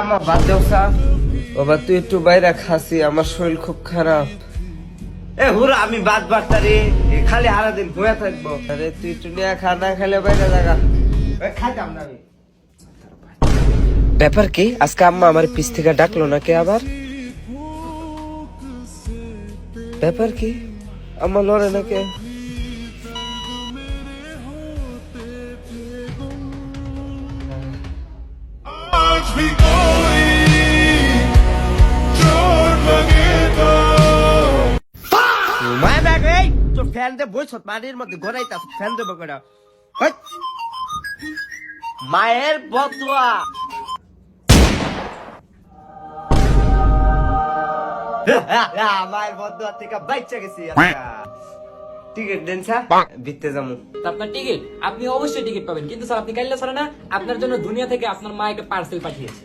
আমার বাদ দেও স্যার। বাবা তুই একটু বাইরে খাসি, আমার শরীর খুব খারাপ। এ হুরা আমি বাদ বাড়তারি, খালি হারা দিন বয়ে থাকবো। আরে তুই একটু নিয়ে খা, না খেলে বাইরে জায়গা খাইতাম না আমি। ব্যাপার কি আজকে আম্মা আমার পিছ থেকে ডাকলো নাকি আবার? ব্যাপার কি আম্মা লড়ে নাকি? ফ্যান দে বই মাটির মধ্যে গড়াইতা ফ্যান দেবো কেনা মায়ের বদুয়া। মায়ের বদুয়া থেকে বাইচা গেছি। টিকিট দেন স্যার, বিতে যাবো। আপনার টিকিট আপনি অবশ্যই টিকিট পাবেন, কিন্তু স্যার আপনি কাইল্লা ছাড়া না, আপনার জন্য দুনিয়া থেকে আপনার মা একটা পার্সেল পাঠিয়েছে।